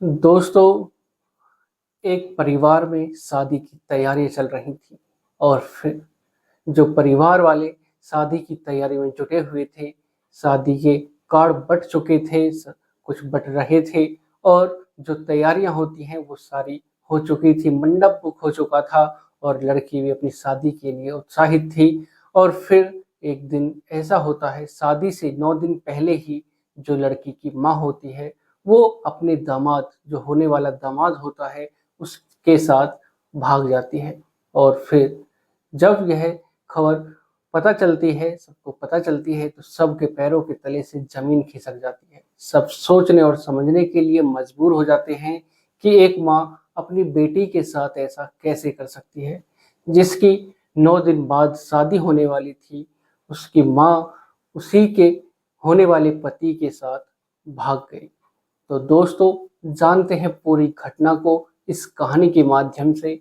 दोस्तों, एक परिवार में शादी की तैयारियां चल रही थी और फिर जो परिवार वाले शादी की तैयारी में जुटे हुए थे, शादी के कार्ड बँट चुके थे, कुछ बँट रहे थे और जो तैयारियां होती हैं वो सारी हो चुकी थी। मंडप बुक हो चुका था और लड़की भी अपनी शादी के लिए उत्साहित थी। और फिर एक दिन ऐसा होता है, शादी से 9 दिन पहले ही जो लड़की की माँ होती है, वो अपने दामाद, जो होने वाला दामाद होता है, उसके साथ भाग जाती है। और फिर जब यह खबर पता चलती है, सबको पता चलती है, तो सबके पैरों के तले से ज़मीन खिसक जाती है। सब सोचने और समझने के लिए मजबूर हो जाते हैं कि एक माँ अपनी बेटी के साथ ऐसा कैसे कर सकती है, जिसकी 9 दिन बाद शादी होने वाली थी, उसकी माँ उसी के होने वाले पति के साथ भाग गई। तो दोस्तों, जानते हैं पूरी घटना को इस कहानी के माध्यम से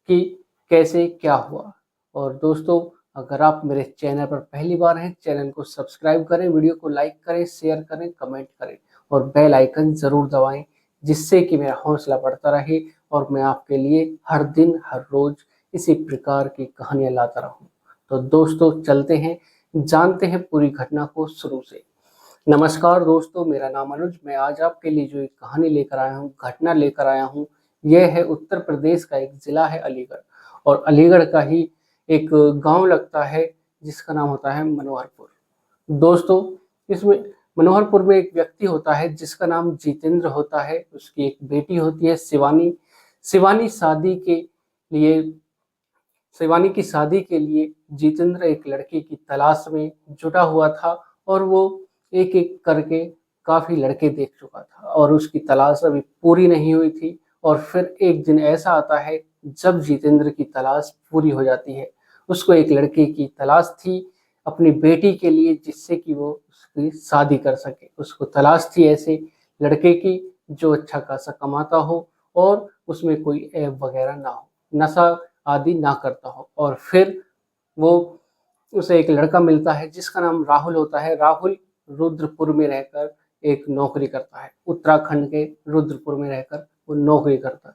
कि कैसे क्या हुआ। और दोस्तों, अगर आप मेरे चैनल पर पहली बार हैं, चैनल को सब्सक्राइब करें, वीडियो को लाइक करें, शेयर करें, कमेंट करें और बेल आइकन ज़रूर दबाएं, जिससे कि मेरा हौसला बढ़ता रहे और मैं आपके लिए हर दिन, हर रोज़ इसी प्रकार की कहानियाँ लाता रहूँ। तो दोस्तों, चलते हैं, जानते हैं पूरी घटना को शुरू से। नमस्कार दोस्तों, मेरा नाम अनुज। मैं आज आपके लिए जो एक कहानी लेकर आया हूँ, घटना लेकर आया हूँ, यह है उत्तर प्रदेश का एक ज़िला है अलीगढ़, और अलीगढ़ का ही एक गांव लगता है जिसका नाम होता है मनोहरपुर। दोस्तों, इसमें मनोहरपुर में एक व्यक्ति होता है जिसका नाम जितेंद्र होता है। उसकी एक बेटी होती है शिवानी। शिवानी शादी के लिए शिवानी की शादी के लिए जितेंद्र एक लड़के की तलाश में जुटा हुआ था और वो एक-एक करके काफ़ी लड़के देख चुका था और उसकी तलाश अभी पूरी नहीं हुई थी। और फिर एक दिन ऐसा आता है जब जितेंद्र की तलाश पूरी हो जाती है। उसको एक लड़के की तलाश थी अपनी बेटी के लिए, जिससे कि वो उसकी शादी कर सके। उसको तलाश थी ऐसे लड़के की जो अच्छा खासा कमाता हो और उसमें कोई ऐब वगैरह ना हो, नशा आदि ना करता हो। और फिर वो उसे एक लड़का मिलता है जिसका नाम राहुल होता है। राहुल रुद्रपुर में रहकर एक नौकरी करता है। उत्तराखंड के रुद्रपुर में रहकर वो नौकरी करता है।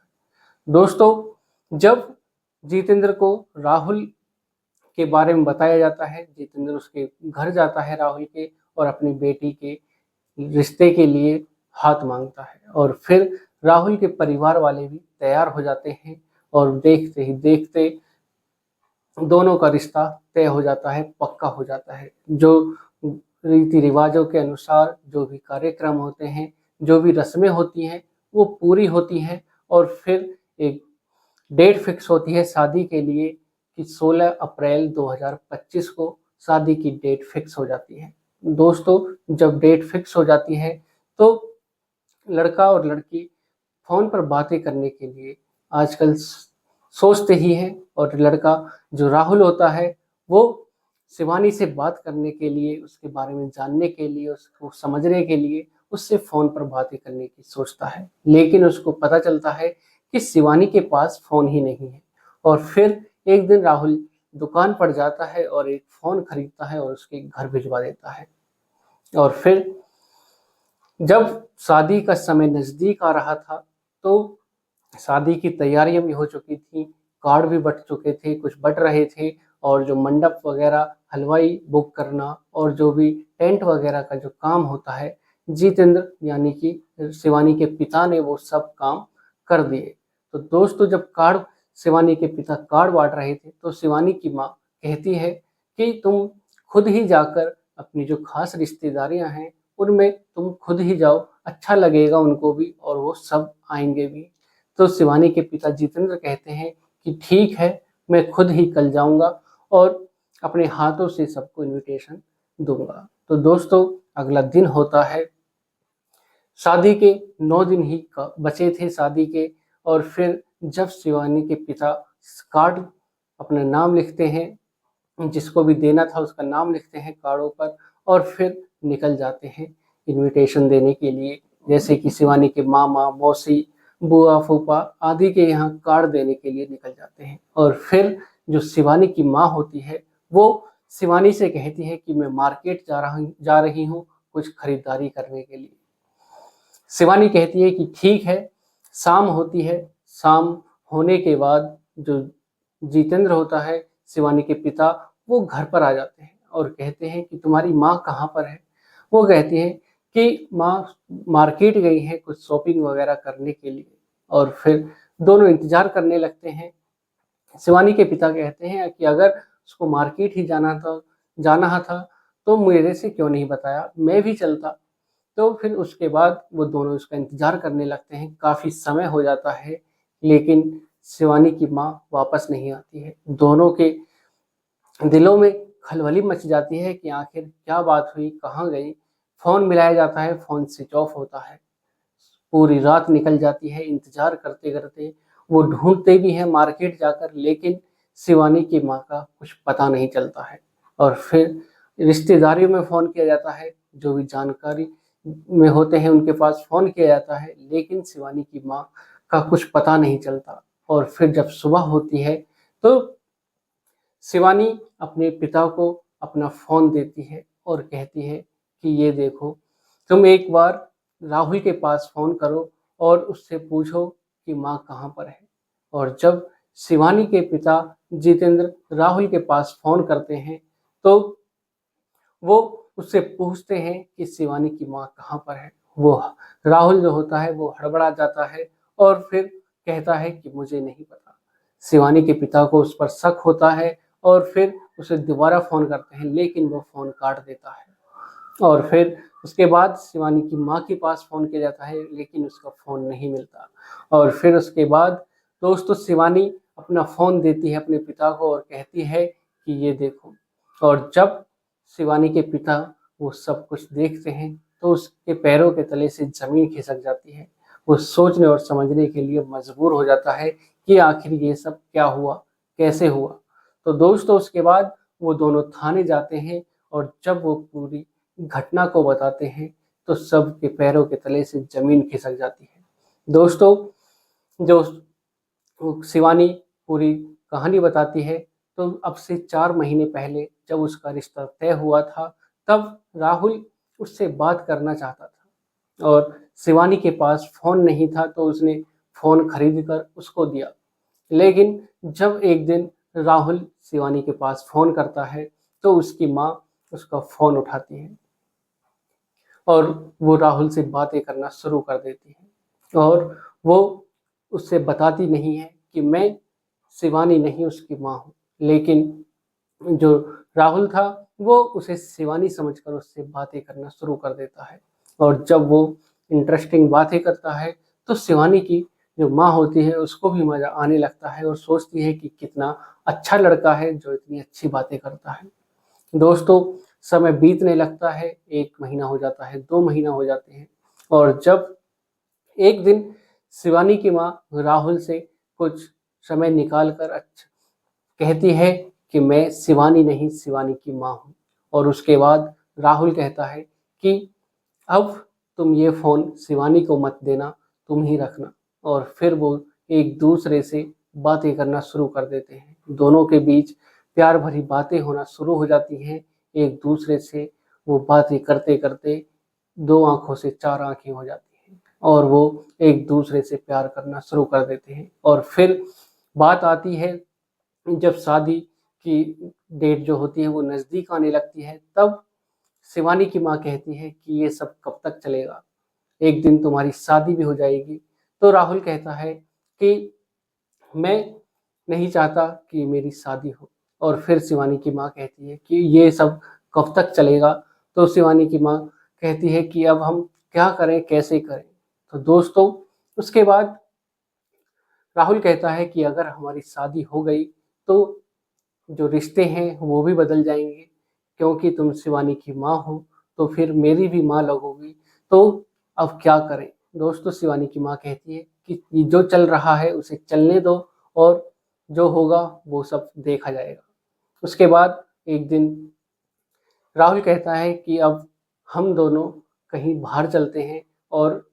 दोस्तों, जब जितेंद्र को राहुल के बारे में बताया जाता है, जितेंद्र उसके घर जाता है राहुल के और अपनी बेटी के रिश्ते के लिए हाथ मांगता है। और फिर राहुल के परिवार वाले भी तैयार हो जाते हैं और देखते ही देखते दोनों का रिश्ता तय हो जाता है, पक्का हो जाता है। जो रीति रिवाजों के अनुसार जो भी कार्यक्रम होते हैं, जो भी रस्में होती हैं, वो पूरी होती हैं। और फिर एक डेट फिक्स होती है शादी के लिए कि 16 अप्रैल 2025 को शादी की डेट फिक्स हो जाती है। दोस्तों, जब डेट फिक्स हो जाती है तो लड़का और लड़की फ़ोन पर बातें करने के लिए आजकल सोचते ही हैं। और लड़का जो राहुल होता है, वो शिवानी से बात करने के लिए, उसके बारे में जानने के लिए, उसको समझने के लिए उससे फ़ोन पर बातें करने की सोचता है। लेकिन उसको पता चलता है कि शिवानी के पास फ़ोन ही नहीं है। और फिर एक दिन राहुल दुकान पर जाता है और एक फ़ोन खरीदता है और उसके घर भिजवा देता है। और फिर जब शादी का समय नज़दीक आ रहा था, तो शादी की तैयारियां भी हो चुकी थी, कार्ड भी बँट चुके थे, कुछ बँट रहे थे। और जो मंडप वगैरह, हलवाई बुक करना और जो भी टेंट वगैरह का जो काम होता है, जितेंद्र यानी कि शिवानी के पिता ने वो सब काम कर दिए। तो दोस्तों, जब शिवानी के पिता कार्ड बाँट रहे थे, तो शिवानी की माँ कहती है कि तुम खुद ही जाकर अपनी जो खास रिश्तेदारियां हैं, उनमें तुम खुद ही जाओ, अच्छा लगेगा उनको भी और वो सब आएँगे भी। तो शिवानी के पिता जितेंद्र कहते हैं कि ठीक है, मैं खुद ही कल जाऊँगा और अपने हाथों से सबको इन्विटेशन दूँगा। तो दोस्तों, अगला दिन होता है, शादी के 9 दिन ही बचे थे शादी के। और फिर जब शिवानी के पिता कार्ड अपना नाम लिखते हैं, जिसको भी देना था उसका नाम लिखते हैं कार्डों पर और फिर निकल जाते हैं इनविटेशन देने के लिए। जैसे कि शिवानी के मामा, मौसी, बुआ, फूफा आदि के यहाँ कार्ड देने के लिए निकल जाते हैं। और फिर जो शिवानी की माँ होती है, वो शिवानी से कहती है कि मैं मार्केट जा रही हूँ कुछ खरीदारी करने के लिए। शिवानी कहती है कि ठीक है। शाम होती है। शाम होने के बाद जो जितेंद्र होता है, शिवानी के पिता, वो घर पर आ जाते हैं और कहते हैं कि तुम्हारी माँ कहाँ पर है। वो कहती है कि माँ मार्केट गई है कुछ शॉपिंग वगैरह करने के लिए। और फिर दोनों इंतजार करने लगते हैं। शिवानी के पिता कहते हैं कि अगर उसको मार्केट ही जाना था तो मेरे से क्यों नहीं बताया, मैं भी चलता। तो फिर उसके बाद वो दोनों उसका इंतजार करने लगते हैं। काफी समय हो जाता है, लेकिन शिवानी की माँ वापस नहीं आती है। दोनों के दिलों में खलबली मच जाती है कि आखिर क्या बात हुई, कहाँ गई। फोन मिलाया जाता है, फोन स्विच ऑफ होता है। पूरी रात निकल जाती है इंतजार करते करते। वो ढूंढते भी हैं मार्केट जाकर, लेकिन शिवानी की माँ का कुछ पता नहीं चलता है। और फिर रिश्तेदारियों में फोन किया जाता है, जो भी जानकारी में होते हैं उनके पास फोन किया जाता है, लेकिन शिवानी की माँ का कुछ पता नहीं चलता। और फिर जब सुबह होती है तो शिवानी अपने पिता को अपना फोन देती है और कहती है कि ये देखो, तुम एक बार राहुल के पास फोन करो और उससे पूछो कि माँ कहाँ पर है। और जब शिवानी के पिता जितेंद्र राहुल के पास फोन करते हैं तो वो उससे पूछते हैं कि शिवानी की माँ कहाँ पर है। वो राहुल जो होता है वो हड़बड़ा जाता है और फिर कहता है कि मुझे नहीं पता। शिवानी के पिता को उस पर शक होता है और फिर उसे दोबारा फोन करते हैं, लेकिन वो फोन काट देता है। और फिर उसके बाद शिवानी की माँ के पास फोन किया जाता है, लेकिन उसका फोन नहीं मिलता। और फिर उसके बाद दोस्तों शिवानी अपना फोन देती है अपने पिता को और कहती है कि ये देखो। और जब शिवानी के पिता वो सब कुछ देखते हैं तो उसके पैरों के तले से जमीन खिसक जाती है। वो सोचने और समझने के लिए मजबूर हो जाता है कि आखिर ये सब क्या हुआ, कैसे हुआ। तो दोस्तों उसके बाद वो दोनों थाने जाते हैं और जब वो पूरी घटना को बताते हैं तो सबके पैरों के तले से जमीन खिसक जाती है। दोस्तों जो शिवानी पूरी कहानी बताती है, तो अब से 4 महीने पहले जब उसका रिश्ता तय हुआ था, तब राहुल उससे बात करना चाहता था और शिवानी के पास फोन नहीं था, तो उसने फोन खरीद कर उसको दिया। लेकिन जब एक दिन राहुल शिवानी के पास फोन करता है तो उसकी माँ उसका फोन उठाती है और वो राहुल से बातें करना शुरू कर देती है। और वो उससे बताती नहीं है कि मैं शिवानी नहीं उसकी माँ हूँ। लेकिन जो राहुल था वो उसे शिवानी समझकर उससे बातें करना शुरू कर देता है। और जब वो इंटरेस्टिंग बातें करता है तो शिवानी की जो माँ होती है उसको भी मजा आने लगता है और सोचती है कि कितना अच्छा लड़का है जो इतनी अच्छी बातें करता है। दोस्तों समय बीतने लगता है, 1 महीना हो जाता है, 2 महीना हो जाते हैं। और जब एक दिन शिवानी की माँ राहुल से कुछ समय निकाल कर कहती है कि मैं शिवानी नहीं शिवानी की माँ हूँ। और उसके बाद राहुल कहता है कि अब तुम ये फोन शिवानी को मत देना, तुम ही रखना। और फिर वो एक दूसरे से बातें करना शुरू कर देते हैं। दोनों के बीच प्यार भरी बातें होना शुरू हो जाती हैं। एक दूसरे से वो बातें करते करते 2 आंखों से 4 आंखें हो जाती हैं और वो एक दूसरे से प्यार करना शुरू कर देते हैं। और फिर बात आती है जब शादी की डेट जो होती है वो नज़दीक आने लगती है, तब शिवानी की माँ कहती है कि ये सब कब तक चलेगा, एक दिन तुम्हारी शादी भी हो जाएगी। तो राहुल कहता है कि मैं नहीं चाहता कि मेरी शादी हो। और फिर शिवानी की माँ कहती है कि ये सब कब तक चलेगा। तो शिवानी की माँ कहती है कि अब हम क्या करें, कैसे करें। तो दोस्तों उसके बाद राहुल कहता है कि अगर हमारी शादी हो गई तो जो रिश्ते हैं वो भी बदल जाएंगे, क्योंकि तुम शिवानी की माँ हो तो फिर मेरी भी माँ लगोगी। तो अब क्या करें। दोस्तों शिवानी की माँ कहती है कि ये जो चल रहा है उसे चलने दो और जो होगा वो सब देखा जाएगा। उसके बाद एक दिन राहुल कहता है कि अब हम दोनों कहीं बाहर चलते हैं और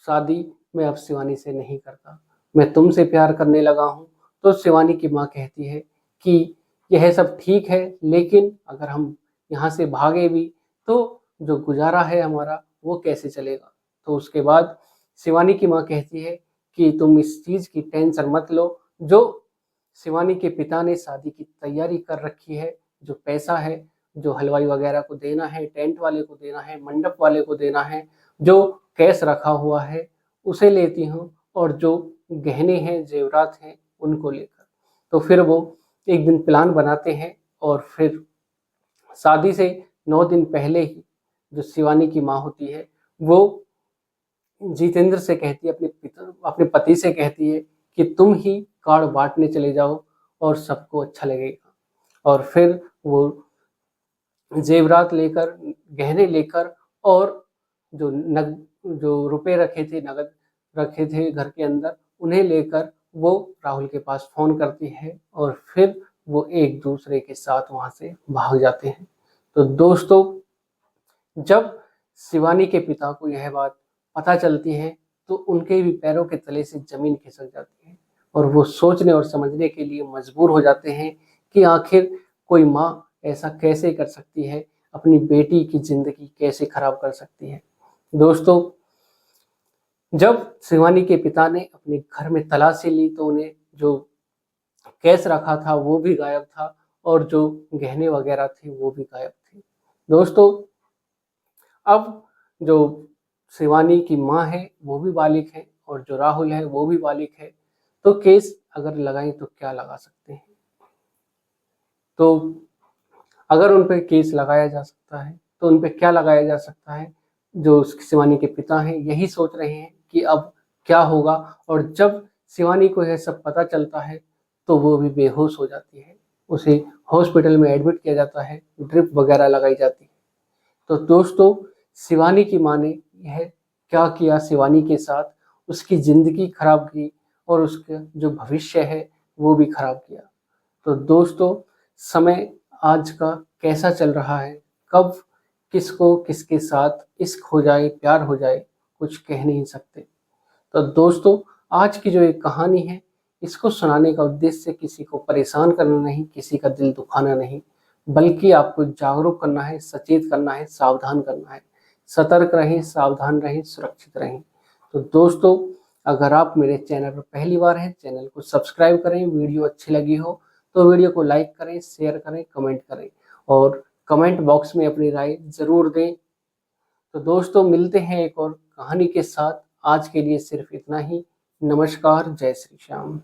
शादी मैं अब शिवानी से नहीं करता, मैं तुमसे प्यार करने लगा हूँ। तो शिवानी की माँ कहती है कि यह सब ठीक है, लेकिन अगर हम यहाँ से भागे भी तो जो गुजारा है हमारा वो कैसे चलेगा। तो उसके बाद शिवानी की माँ कहती है कि तुम इस चीज़ की टेंशन मत लो, जो शिवानी के पिता ने शादी की तैयारी कर रखी है, जो पैसा है, जो हलवाई वगैरह को देना है, टेंट वाले को देना है, मंडप वाले को देना है, जो कैश रखा हुआ है उसे लेती हूँ, और जो गहने हैं, जेवरात हैं, उनको लेकर। तो फिर वो एक दिन प्लान बनाते हैं, और फिर शादी से 9 दिन पहले ही जो शिवानी की माँ होती है वो जितेंद्र से कहती है, अपने पति से कहती है कि तुम ही कार्ड बांटने चले जाओ और सबको अच्छा लगेगा। और फिर वो जेवरात लेकर, गहने लेकर, और जो रुपए रखे थे, नगद रखे थे घर के अंदर, उन्हें लेकर वो राहुल के पास फोन करती है, और फिर वो एक दूसरे के साथ वहां से भाग जाते हैं। तो दोस्तों, जब शिवानी के पिता को यह बात पता चलती है तो उनके भी पैरों के तले से जमीन खिसक जाती है, और वो सोचने और समझने के लिए मजबूर हो जाते हैं कि आखिर कोई माँ ऐसा कैसे कर सकती है, अपनी बेटी की जिंदगी कैसे खराब कर सकती है। दोस्तों, जब शिवानी के पिता ने अपने घर में तलाशी ली तो उन्हें जो कैश रखा था वो भी गायब था, और जो गहने वगैरह थे वो भी गायब थे। दोस्तों, अब जो शिवानी की माँ है वो भी बालिग है, और जो राहुल है वो भी बालिग है। तो केस अगर लगाएं तो क्या लगा सकते हैं? तो अगर उन पे केस लगाया जा सकता है तो उन पे क्या लगाया जा सकता है? जो शिवानी के पिता हैं यही सोच रहे हैं कि अब क्या होगा, और जब शिवानी को यह सब पता चलता है तो वो भी बेहोश हो जाती है। उसे हॉस्पिटल में एडमिट किया जाता है, ड्रिप वगैरह लगाई जाती है। तो दोस्तों, शिवानी की माँ ने यह क्या किया शिवानी के साथ, उसकी ज़िंदगी खराब की, और उसका जो भविष्य है वो भी खराब किया। तो दोस्तों, समय आज का कैसा चल रहा है, कब किसको किसके साथ इश्क हो जाए, प्यार हो जाए, कुछ कह नहीं सकते। तो दोस्तों, आज की जो एक कहानी है, इसको सुनाने का उद्देश्य किसी को परेशान करना नहीं, किसी का दिल दुखाना नहीं, बल्कि आपको जागरूक करना है, सचेत करना है, सावधान करना है। सतर्क रहें, सावधान रहें, सुरक्षित रहें। तो दोस्तों, अगर आप मेरे चैनल पर पहली बार हैं, चैनल को सब्सक्राइब करें। वीडियो अच्छी लगी हो तो वीडियो को लाइक करें, शेयर करें, कमेंट करें, और कमेंट बॉक्स में अपनी राय ज़रूर दें। तो दोस्तों, मिलते हैं एक और कहानी के साथ। आज के लिए सिर्फ इतना ही। नमस्कार, जय श्री श्याम।